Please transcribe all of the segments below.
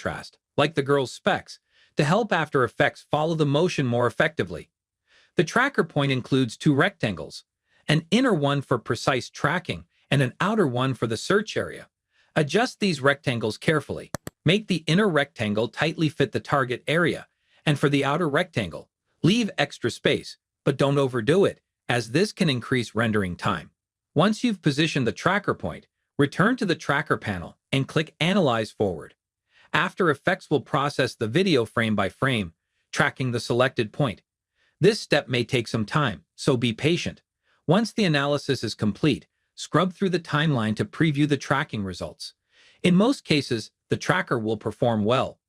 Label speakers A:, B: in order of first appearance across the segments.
A: contrast, like the girl's specs, to help After Effects follow the motion more effectively. The tracker point includes two rectangles, an inner one for precise tracking and an outer one for the search area. Adjust these rectangles carefully. Make the inner rectangle tightly fit the target area, and for the outer rectangle, leave extra space, but don't overdo it, as this can increase rendering time. Once you've positioned the tracker point, return to the tracker panel and click Analyze Forward. After Effects will process the video frame by frame, tracking the selected point. This step may take some time, so be patient. Once the analysis is complete, scrub through the timeline to preview the tracking results. In most cases, the tracker will perform well.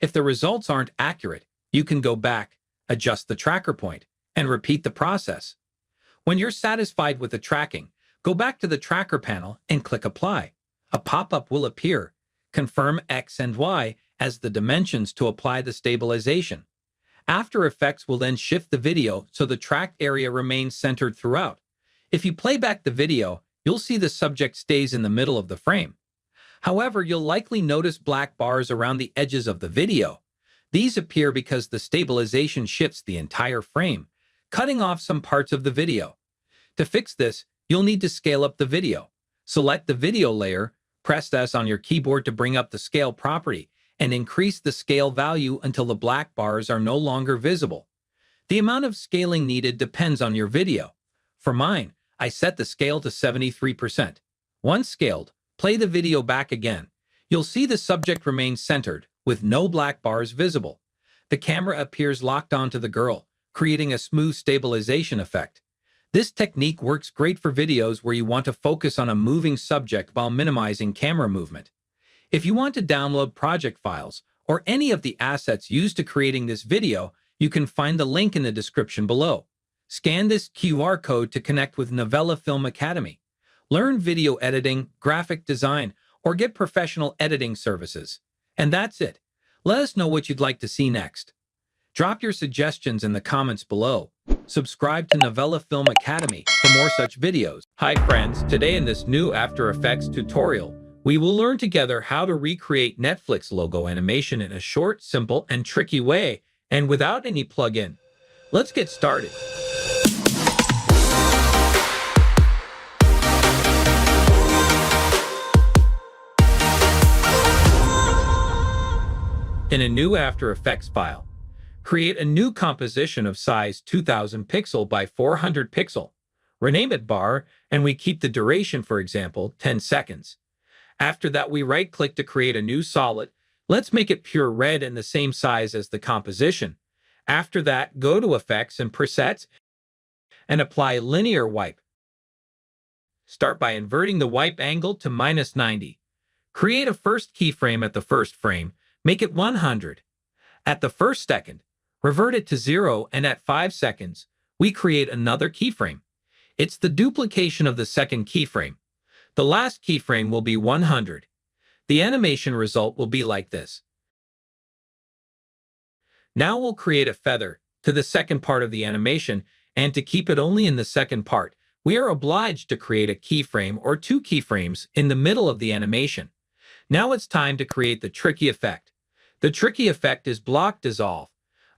A: If the results aren't accurate, you can go back, adjust the tracker point, and repeat the process. When you're satisfied with the tracking, go back to the tracker panel and click Apply. A pop-up will appear. Confirm X and Y as the dimensions to apply the stabilization. After Effects will then shift the video so the tracked area remains centered throughout. If you play back the video, you'll see the subject stays in the middle of the frame. However, you'll likely notice black bars around the edges of the video. These appear because the stabilization shifts the entire frame, cutting off some parts of the video. To fix this, you'll need to scale up the video. Select the video layer, press S on your keyboard to bring up the scale property, and increase the scale value until the black bars are no longer visible. The amount of scaling needed depends on your video. For mine, I set the scale to 73%. Once scaled, play the video back again. You'll see the subject remains centered, with no black bars visible. The camera appears locked onto the girl, creating a smooth stabilization effect. This technique works great for videos where you want to focus on a moving subject while minimizing camera movement. If you want to download project files or any of the assets used to creating this video, you can find the link in the description below. Scan this QR code to connect with Novela Film Academy. Learn video editing, graphic design, or get professional editing services. And that's it. Let us know what you'd like to see next. Drop your suggestions in the comments below. Subscribe to Novela Film Academy for more such videos. Hi friends, today in this new After Effects tutorial, we will learn together how to recreate Netflix logo animation in a short, simple, and tricky way, and without any plugin. Let's get started. In a new After Effects file, create a new composition of size 2000 pixel by 400 pixel. Rename it bar, and we keep the duration, for example, 10 seconds. After that, we right-click to create a new solid. Let's make it pure red and the same size as the composition. After that, go to Effects and Presets and apply Linear Wipe. Start by inverting the wipe angle to -90. Create a first keyframe at the first frame. Make it 100. At the first second, revert it to 0, and at 5 seconds, we create another keyframe. It's the duplication of the second keyframe. The last keyframe will be 100. The animation result will be like this. Now we'll create a feather to the second part of the animation, and to keep it only in the second part, we are obliged to create a keyframe or two keyframes in the middle of the animation. Now it's time to create the tricky effect. The tricky effect is Block Dissolve.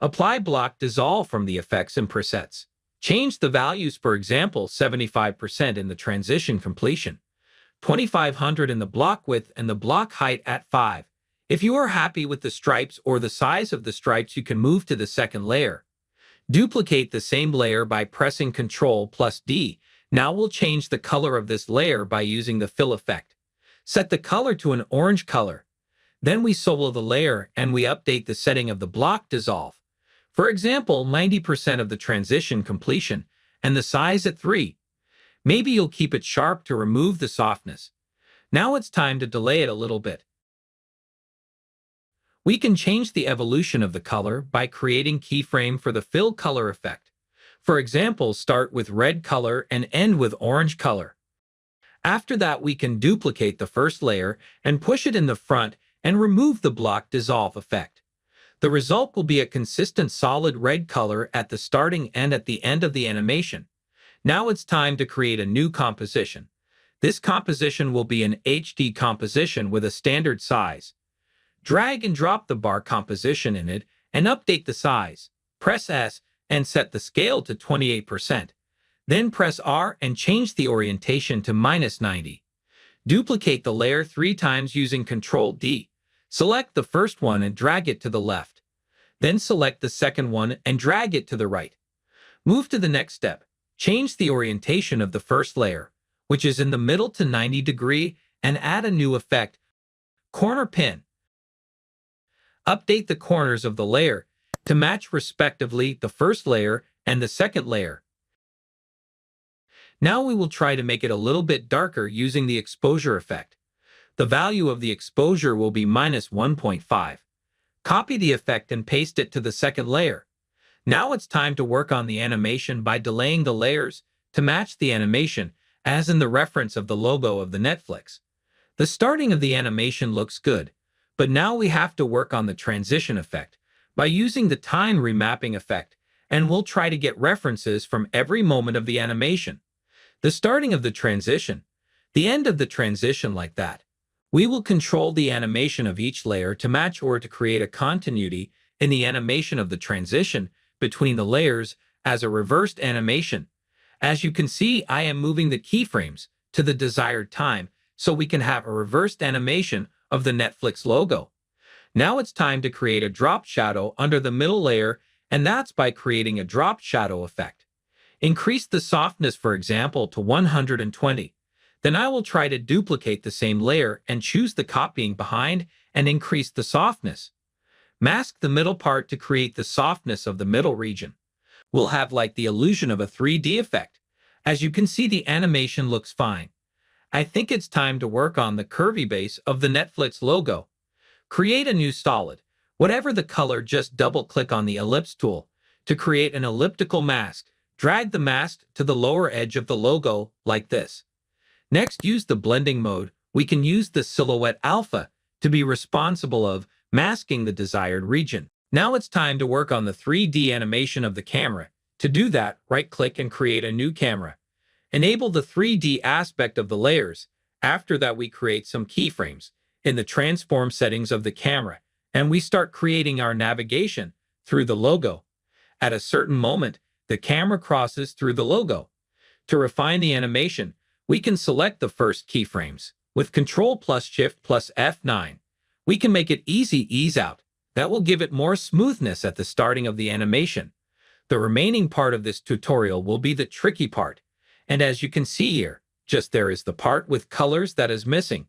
A: Apply Block Dissolve from the Effects and Presets. Change the values, for example, 75% in the transition completion, 2500 in the block width, and the block height at 5. If you are happy with the stripes or the size of the stripes, you can move to the second layer. Duplicate the same layer by pressing Ctrl+D. Now we'll change the color of this layer by using the fill effect. Set the color to an orange color. Then we solo the layer and we update the setting of the block dissolve. For example, 90% of the transition completion and the size at 3. Maybe you'll keep it sharp to remove the softness. Now it's time to delay it a little bit. We can change the evolution of the color by creating keyframe for the fill color effect. For example, start with red color and end with orange color. After that, we can duplicate the first layer and push it in the front and remove the block dissolve effect. The result will be a consistent solid red color at the starting and at the end of the animation. Now it's time to create a new composition. This composition will be an HD composition with a standard size. Drag and drop the bar composition in it and update the size. Press S and set the scale to 28%. Then press R and change the orientation to -90. Duplicate the layer 3 times using Ctrl D. Select the first one and drag it to the left. Then select the second one and drag it to the right. Move to the next step. Change the orientation of the first layer, which is in the middle, to 90 degrees, and add a new effect, corner pin. Update the corners of the layer to match respectively the first layer and the second layer. Now we will try to make it a little bit darker using the exposure effect. The value of the exposure will be -1.5. Copy the effect and paste it to the second layer. Now it's time to work on the animation by delaying the layers to match the animation, as in the reference of the logo of the Netflix. The starting of the animation looks good, but now we have to work on the transition effect by using the time remapping effect, and we'll try to get references from every moment of the animation. The starting of the transition, the end of the transition, like that. We will control the animation of each layer to match or to create a continuity in the animation of the transition between the layers as a reversed animation. As you can see, I am moving the keyframes to the desired time so we can have a reversed animation of the Netflix logo. Now it's time to create a drop shadow under the middle layer, and that's by creating a drop shadow effect. Increase the softness, for example, to 120. Then I will try to duplicate the same layer and choose the copying behind and increase the softness. Mask the middle part to create the softness of the middle region. We'll have like the illusion of a 3D effect. As you can see, the animation looks fine. I think it's time to work on the curvy base of the Netflix logo. Create a new solid. Whatever the color, just double-click on the ellipse tool to create an elliptical mask. Drag the mask to the lower edge of the logo like this. Next, use the blending mode. We can use the silhouette alpha to be responsible of masking the desired region. Now it's time to work on the 3D animation of the camera. To do that, right-click and create a new camera. Enable the 3D aspect of the layers. After that, we create some keyframes in the transform settings of the camera, and we start creating our navigation through the logo. At a certain moment, the camera crosses through the logo. To refine the animation, we can select the first keyframes. With Ctrl plus Shift plus F9, we can make it easy ease out. That will give it more smoothness at the starting of the animation. The remaining part of this tutorial will be the tricky part. And as you can see here, just there is the part with colors that is missing.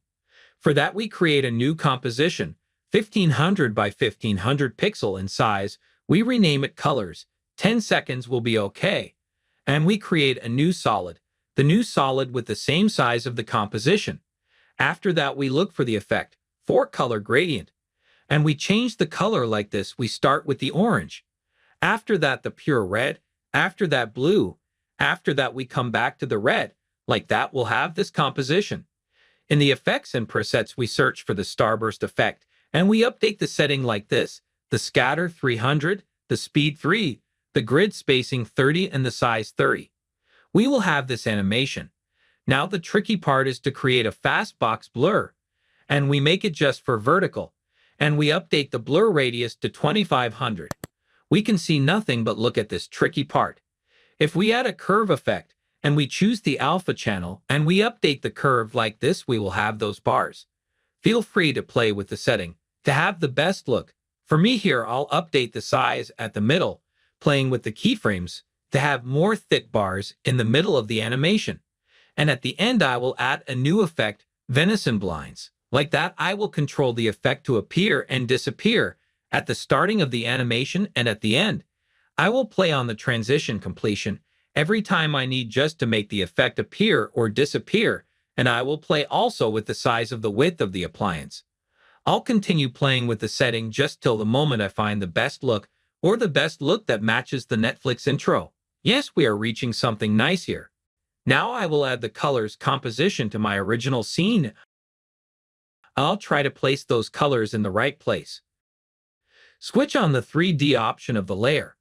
A: For that, we create a new composition, 1500 by 1500 pixel in size. We rename it Colors. 10 seconds will be okay. And we create a new solid, the new solid with the same size of the composition. After that, we look for the effect, for color gradient. And we change the color like this. We start with the orange. After that, the pure red. After that, blue. After that, we come back to the red. Like that, we'll have this composition. In the effects and presets, we search for the starburst effect, and we update the setting like this: the scatter 300, the speed 3, the grid spacing 30, and the size 30. We will have this animation. Now the tricky part is to create a fast box blur, and we make it just for vertical, and we update the blur radius to 2500. We can see nothing, but look at this tricky part. If we add a curve effect, and we choose the alpha channel, and we update the curve like this, we will have those bars. Feel free to play with the setting to have the best look. For me here, I'll update the size at the middle, playing with the keyframes to have more thick bars in the middle of the animation. And at the end, I will add a new effect, venison blinds. Like that, I will control the effect to appear and disappear at the starting of the animation and at the end. I will play on the transition completion every time I need just to make the effect appear or disappear, and I will play also with the size of the width of the appliance. I'll continue playing with the setting just till the moment I find the best look, or the best look that matches the Netflix intro. Yes, we are reaching something nice here. Now I will add the colors composition to my original scene. I'll try to place those colors in the right place. Switch on the 3D option of the layer.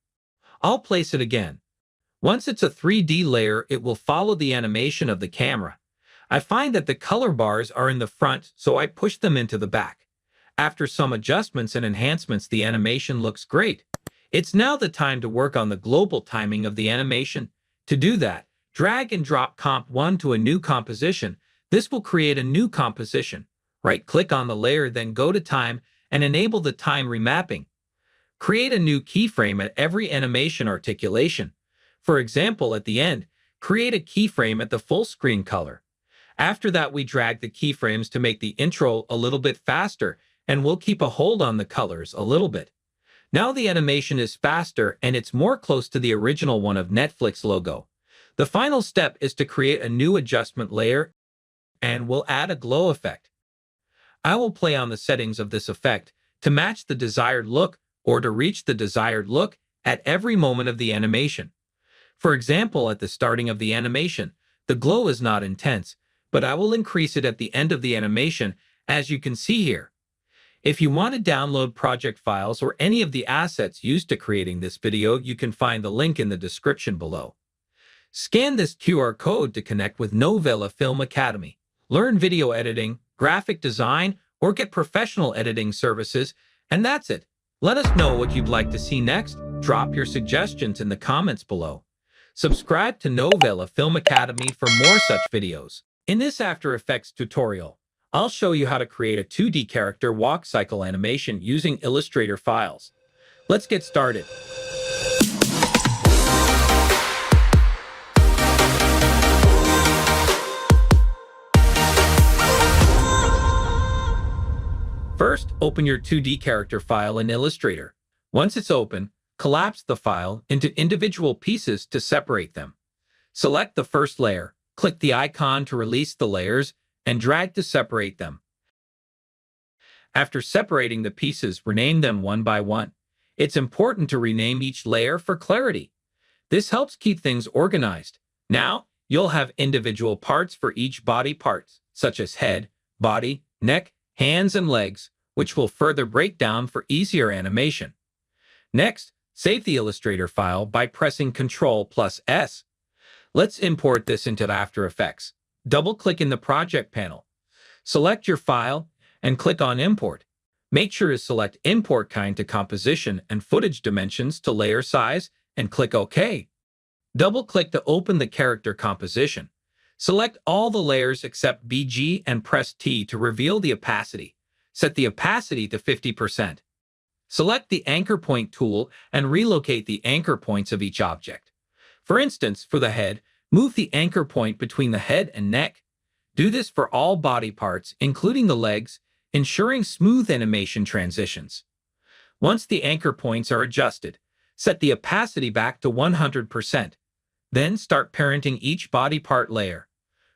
A: I'll place it again. Once it's a 3D layer, it will follow the animation of the camera. I find that the color bars are in the front, so I push them into the back. After some adjustments and enhancements, the animation looks great. It's now the time to work on the global timing of the animation. To do that, drag and drop Comp 1 to a new composition. This will create a new composition. Right-click on the layer, then go to Time and enable the time remapping. Create a new keyframe at every animation articulation. For example, at the end, create a keyframe at the full screen color. After that, we drag the keyframes to make the intro a little bit faster, and we'll keep a hold on the colors a little bit. Now the animation is faster and it's more close to the original one of Netflix logo. The final step is to create a new adjustment layer, and we'll add a glow effect. I will play on the settings of this effect to match the desired look or to reach the desired look at every moment of the animation. For example, at the starting of the animation, the glow is not intense, but I will increase it at the end of the animation, as you can see here. If you want to download project files or any of the assets used to creating this video, you can find the link in the description below. Scan this QR code to connect with Novela Film Academy. Learn video editing, graphic design, or get professional editing services, and that's it. Let us know what you'd like to see next. Drop your suggestions in the comments below. Subscribe to Novela Film Academy for more such videos. In this After Effects tutorial, I'll show you how to create a 2D character walk cycle animation using Illustrator files. Let's get started. First, open your 2D character file in Illustrator. Once it's open, collapse the file into individual pieces to separate them. Select the first layer, click the icon to release the layers, and drag to separate them. After separating the pieces, rename them one by one. It's important to rename each layer for clarity. This helps keep things organized. Now, you'll have individual parts for each body parts, such as head, body, neck, hands, and legs, which will further break down for easier animation. Next, save the Illustrator file by pressing Ctrl+S. Let's import this into After Effects. Double-click in the Project panel. Select your file and click on Import. Make sure to select Import Kind to Composition and Footage Dimensions to Layer Size and click OK. Double-click to open the character composition. Select all the layers except BG and press T to reveal the opacity. Set the opacity to 50%. Select the Anchor Point tool and relocate the anchor points of each object. For instance, for the head, move the anchor point between the head and neck. Do this for all body parts, including the legs, ensuring smooth animation transitions. Once the anchor points are adjusted, set the opacity back to 100%. Then start parenting each body part layer.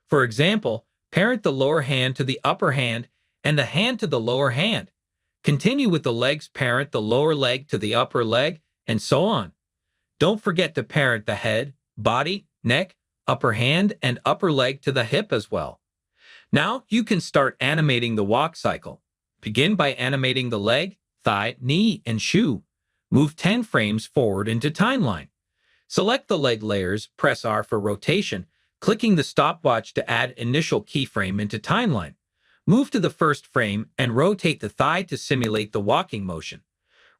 A: For example, parent the lower hand to the upper hand and the hand to the lower hand. Continue with the legs, parent the lower leg to the upper leg, and so on. Don't forget to parent the head, body, neck, upper hand, and upper leg to the hip as well. Now you can start animating the walk cycle. Begin by animating the leg, thigh, knee, and shoe. Move 10 frames forward into timeline. Select the leg layers, press R for rotation, clicking the stopwatch to add initial keyframe into timeline. Move to the first frame and rotate the thigh to simulate the walking motion.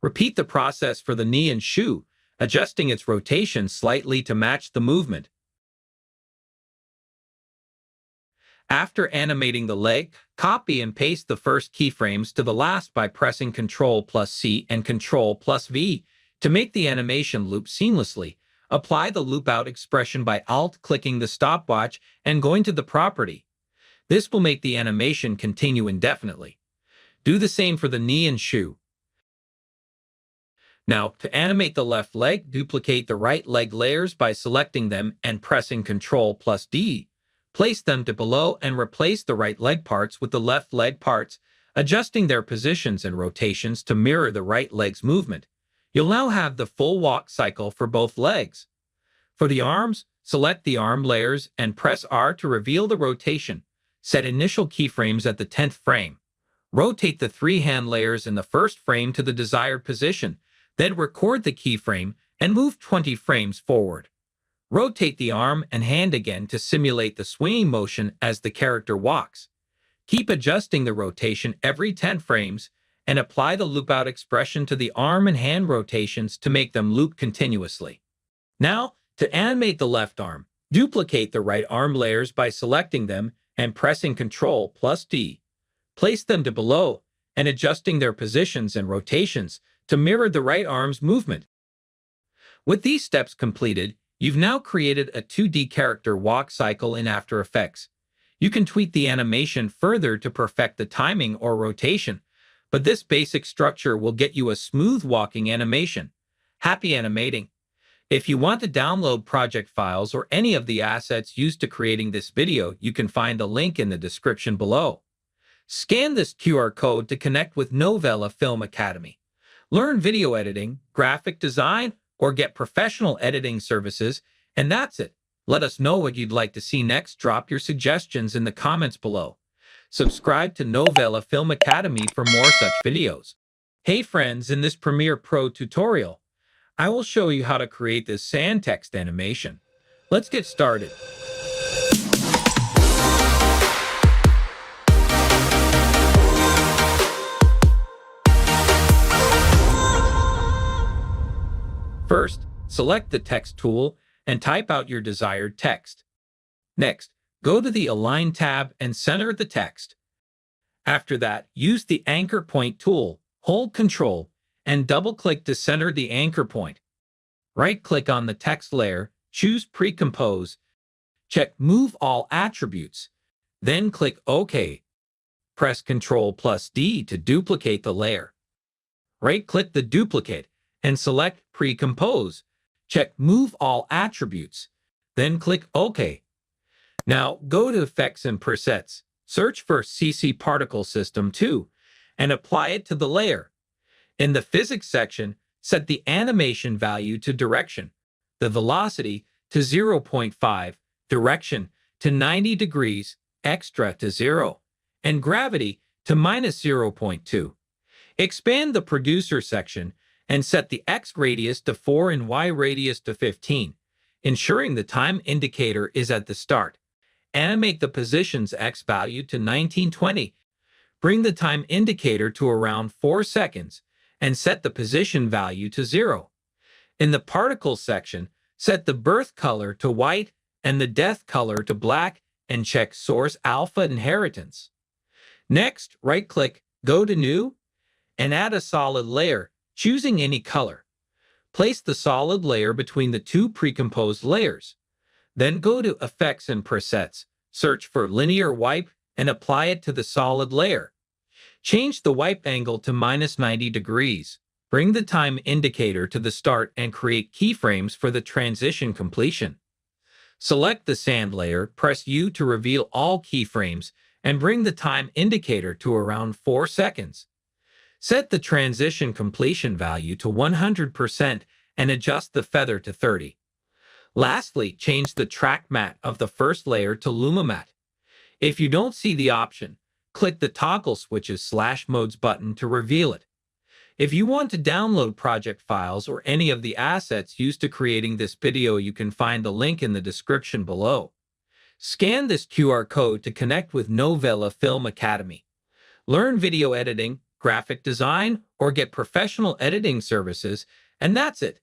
A: Repeat the process for the knee and shoe, adjusting its rotation slightly to match the movement. After animating the leg, copy and paste the first keyframes to the last by pressing Ctrl+C and Ctrl+V to make the animation loop seamlessly. Apply the loop out expression by Alt-clicking the stopwatch and going to the property. This will make the animation continue indefinitely. Do the same for the knee and shoe. Now, to animate the left leg, duplicate the right leg layers by selecting them and pressing Ctrl+D. Place them to below and replace the right leg parts with the left leg parts, adjusting their positions and rotations to mirror the right leg's movement. You'll now have the full walk cycle for both legs. For the arms, select the arm layers and press R to reveal the rotation. Set initial keyframes at the 10th frame. Rotate the 3 hand layers in the first frame to the desired position, then record the keyframe and move 20 frames forward. Rotate the arm and hand again to simulate the swinging motion as the character walks. Keep adjusting the rotation every 10 frames, and apply the loop-out expression to the arm and hand rotations to make them loop continuously. Now, to animate the left arm, duplicate the right arm layers by selecting them and pressing Ctrl+D. Place them to below and adjusting their positions and rotations to mirror the right arm's movement. With these steps completed, you've now created a 2D character walk cycle in After Effects. You can tweak the animation further to perfect the timing or rotation, but this basic structure will get you a smooth walking animation. Happy animating! If you want to download project files or any of the assets used to creating this video, you can find the link in the description below. Scan this QR code to connect with Novela Film Academy. Learn video editing, graphic design, or get professional editing services, and that's it. Let us know what you'd like to see next. Drop your suggestions in the comments below. Subscribe to Novela Film Academy for more such videos. Hey friends, in this Premiere Pro tutorial, I will show you how to create this sand text animation. Let's get started. First, select the text tool and type out your desired text. Next, go to the Align tab and center the text. After that, use the Anchor Point tool, hold Ctrl, and double-click to center the anchor point. Right-click on the text layer, choose Pre-Compose, check Move All Attributes, then click OK. Press Ctrl+D to duplicate the layer. Right-click the duplicate and select Pre-Compose. Check Move All Attributes, then click OK. Now go to Effects and Presets, search for CC Particle System 2, and apply it to the layer. In the Physics section, set the animation value to direction, the velocity to 0.5, direction to 90 degrees, extra to 0, and gravity to -0.2. Expand the Producer section and set the X radius to 4 and Y radius to 15, ensuring the time indicator is at the start. Animate the position's X value to 1920. Bring the time indicator to around 4 seconds and set the position value to 0. In the Particles section, set the birth color to white and the death color to black and check Source Alpha Inheritance. Next, right-click, go to New, and add a solid layer, choosing any color. Place the solid layer between the two pre-composed layers. Then go to Effects and Presets, search for Linear Wipe, and apply it to the solid layer. Change the wipe angle to -90 degrees. Bring the time indicator to the start and create keyframes for the transition completion. Select the sand layer, press U to reveal all keyframes, and bring the time indicator to around 4 seconds. Set the transition completion value to 100% and adjust the feather to 30. Lastly, change the track matte of the first layer to Luma Matte. If you don't see the option, click the Toggle Switches /Modes button to reveal it. If you want to download project files or any of the assets used to creating this video, you can find the link in the description below. Scan this QR code to connect with Novela Film Academy. Learn video editing, graphic design, or get professional editing services, and that's it.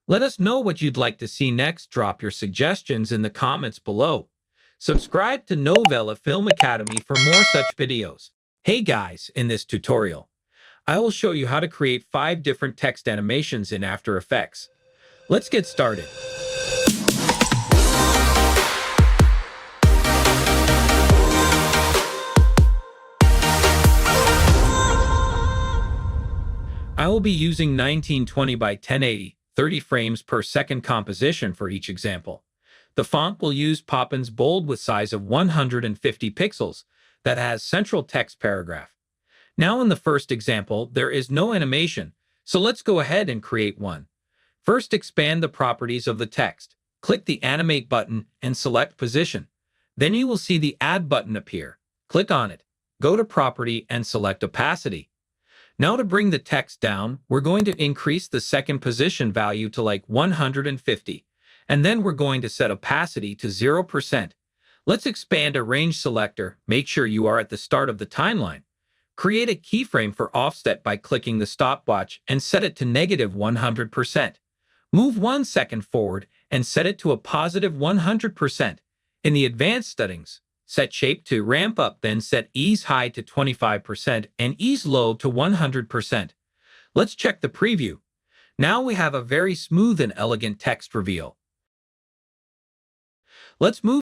A: Let us know what you'd like to see next. Drop your suggestions in the comments below. Subscribe to Novela Film Academy for more such videos. Hey guys, in this tutorial, I will show you how to create 5 different text animations in After Effects. Let's get started. I will be using 1920 by 1080, 30 frames per second composition for each example. The font will use Poppins Bold with size of 150 pixels that has central text paragraph. Now in the first example, there is no animation, so let's go ahead and create one. First, expand the properties of the text. Click the Animate button and select Position. Then you will see the Add button appear. Click on it. Go to Property and select Opacity. Now to bring the text down, we're going to increase the second position value to like 150. And then we're going to set opacity to 0%. Let's expand a range selector. Make sure you are at the start of the timeline. Create a keyframe for offset by clicking the stopwatch and set it to -100%. Move 1 second forward and set it to a +100%. In the advanced settings, set shape to ramp up, then set ease high to 25% and ease low to 100%. Let's check the preview. Now we have a very smooth and elegant text reveal. Let's move